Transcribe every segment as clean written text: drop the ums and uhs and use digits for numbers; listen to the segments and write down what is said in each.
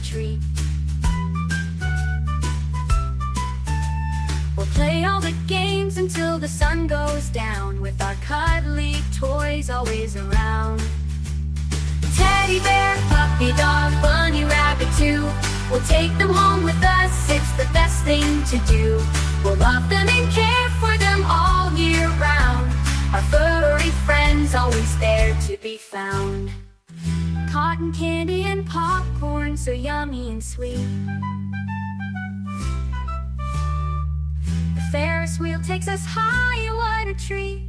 tree. We'll play all the games until the sun goes down, with our cuddly toys always around. Teddy bear, puppy dog, bunny rabbit too. We'll take them home with us, it's the best thing to do. We'll love them and care for them all year round. Our furry friends always there to be found. Cotton candy and popcorn, so yummy and sweet. The Ferris wheel takes us high, what a treat.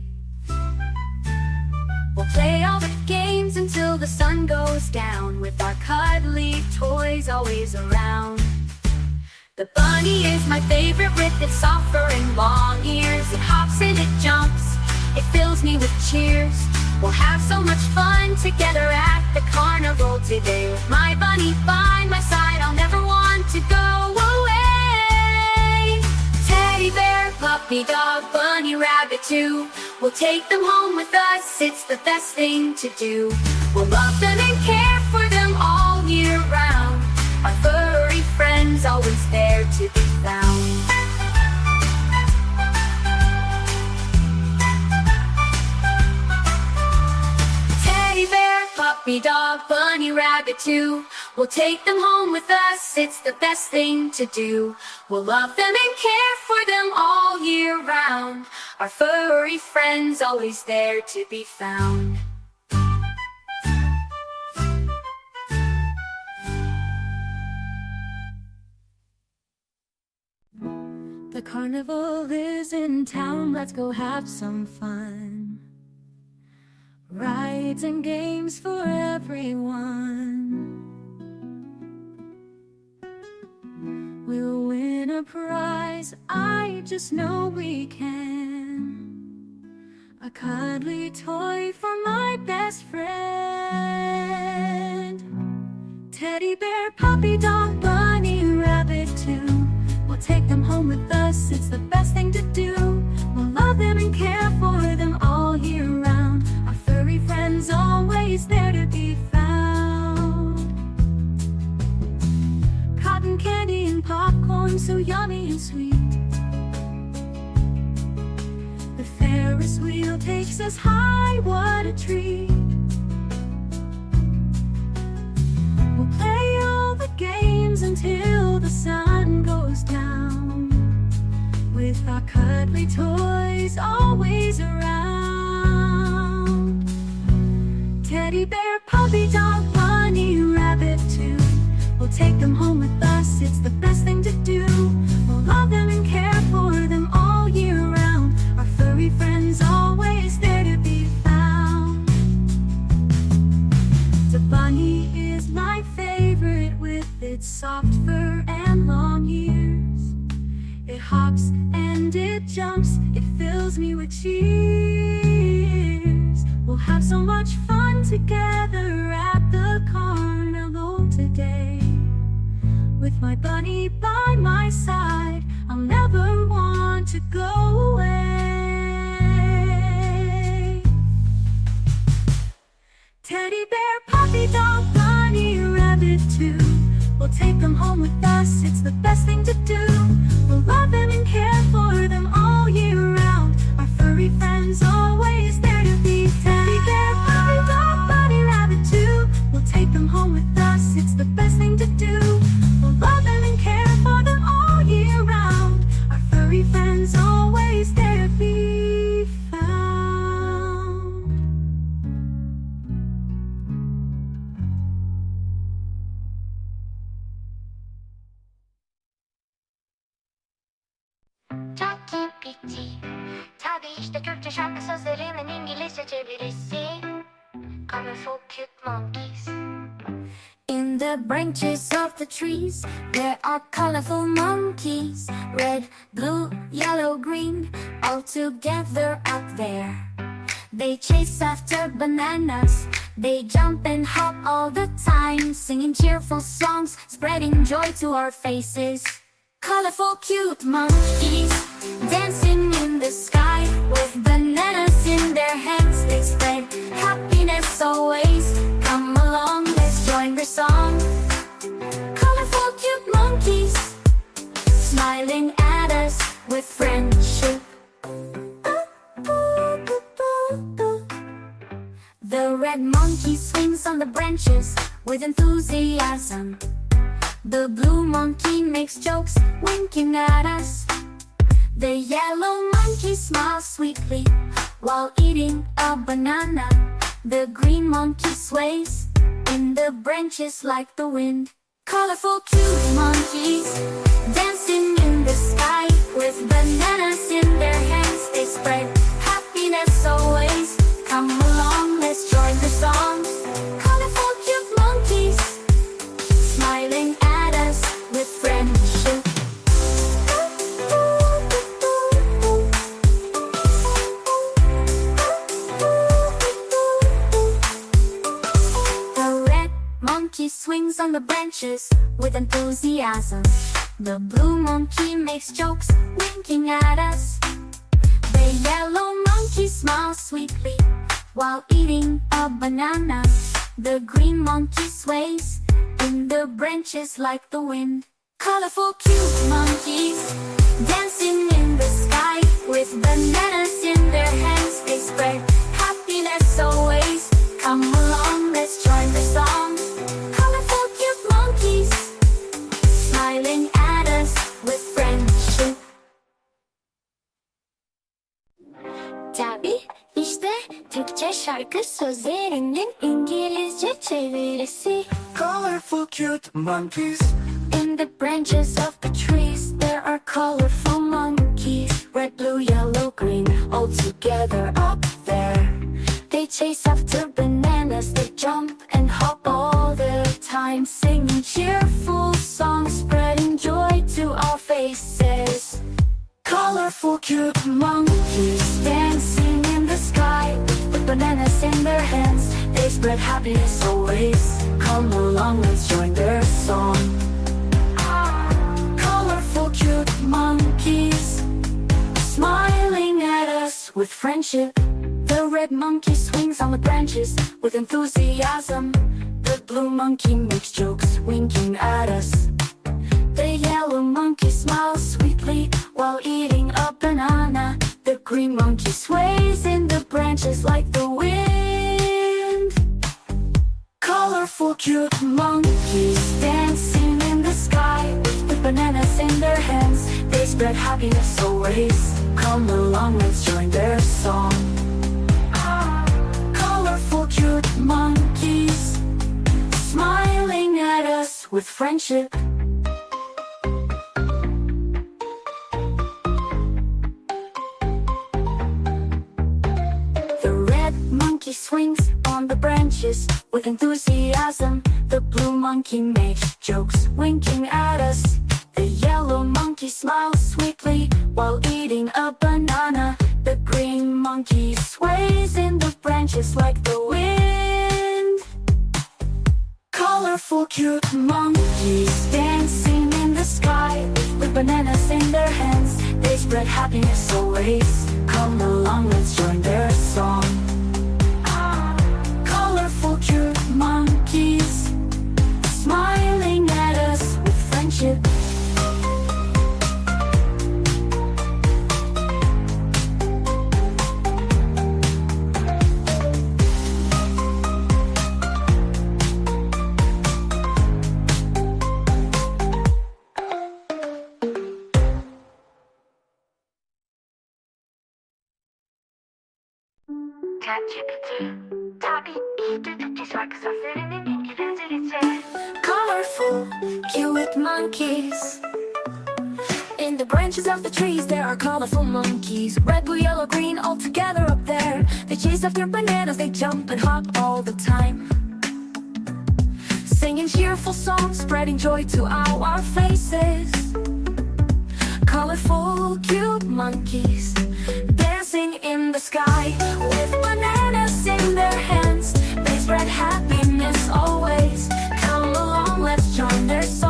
We'll play all the games until the sun goes down, with our cuddly toys always around. The bunny is my favorite with its soft fur and long ears. It hops and it jumps, it fills me with cheers. We'll have so much fun together at the carnival today. With my bunny by my side, I'll never want to go away. Teddy bear, puppy dog, bunny rabbit too. We'll take them home with us, it's the best thing to do. We'll love them and care for them all year round. Our furry friends always there to be found. Teddy bear, puppy dog, bunny rabbit too. We'll take them home with us, it's the best thing to do. We'll love them and care for them all year round. Our furry friends always there to be found. The carnival is in town, let's go have some fun. Rides and games for everyone. We'll win a prize, I just know we can. A cuddly toy for my best friend. Teddy bear, puppy dog, bunny rabbit too. We'll take them home with us, it's the best thing to do. We'll love them and care for them all year round. Our furry friends always there to be found. Cotton candy and popcorn, so yummy and sweet. The Ferris wheel takes us high, what a treat. We'll play all the games until the sun goes down, with our cuddly toys always around. Teddy bear, puppy dog, bunny rabbit too. We'll take them home with us, it's the best thing to do. We'll love them and care for them all year round. Our furry friends always there to be found. The bunny is my favorite with its soft fur and long ears. It hops and it jumps, it fills me with cheers. We'll have so much fun together at the carnival today. With my bunny by my side, I'll never want to go away. Teddy bear, puppy dog, bunny rabbit too. We'll take them home with us, it's the best thing to do. We'll love them and care for them all year round. Our furry friends always there to be found. Teddy bear, puppy dog, bunny rabbit too. We'll take them home with us, it's the best thing to do. We'll love them and care for them all year round. Our furry friends always there to be found. ChatGPT. Tabii işte Türkçe şarkı sözlerinin İngilizce çevirisi. Colorful cute monkeys. In the branches of the trees, there are colorful monkeys. Red, blue, yellow, green, all together out there. They chase after bananas, they jump and hop all the time, singing cheerful songs, spreading joy to our faces. Colorful cute monkeys, dancing in the sky, with bananas in their hands, they spread happiness always. Come along, let's join their song. Colorful smiling at us with friendship. The red monkey swings on the branches with enthusiasm. The blue monkey makes jokes, winking at us. The yellow monkey smiles sweetly while eating a banana. The green monkey sways in the branches like the wind. Colorful, cute monkeys dancing in the sky with bananas in their hands. They spread happiness always. Come along, let's join the song. Colorful, cute monkeys smiling at us with friendship. The red monkey swings on the branches with enthusiasm. The blue monkey makes jokes, winking at us. The yellow monkey smiles sweetly while eating a banana. The green monkey sways in the branches like the wind. Colorful, cute monkeys dancing in the sky with bananas in their hands. They spread happiness always. Come along, let's join the song. Colorful, cute monkeys smiling at us with friendship. Tabii işte Türkçe şarkı sözlerinin İngilizce çevirisi. Colorful cute monkeys. In the branches of the trees there are colorful monkeys. Red, blue, yellow, green, all together up there. They chase after bananas, they jump and hop all the time, singing cheerful songs, spreading joy to our faces. Colorful cute monkeys dancing in the sky with bananas in their hands. They spread happiness always. Come along, let's join their song. Colorful cute monkeys smiling at us with friendship. The red monkey swings on the branches with enthusiasm. The blue monkey makes jokes, winking at us. The yellow monkey smiles sweetly while eating a banana. The green monkey sways in the branches like the wind. Colorful cute monkeys dancing in the sky with bananas in their hands. They spread happiness always. Come along, let's join their song. Colorful cute monkeys smiling at us with friendship. The red monkey swings on the branches with enthusiasm. The blue monkey makes jokes, winking at us. The yellow monkey smiles sweetly while eating a banana. The green monkey sways in the branches like the wind. Colorful cute monkeys dancing in the sky with bananas in their hands. They spread happiness always. Come along, let's join their song. Colorful cute monkeys smiling at us with friendship. ChatGPT. Tabii işte Türkçe şarkı sözlerinin İngilizcesi. Colorful, cute monkeys. In the branches of the trees there are colorful monkeys. Red, blue, yellow, green, all together up there. They chase after bananas, they jump and hop all the time, singing cheerful songs, spreading joy to our faces. Colorful, cute monkeys dancing in the sky with bananas in their hands. They spread happiness always. Come along, let's join their song.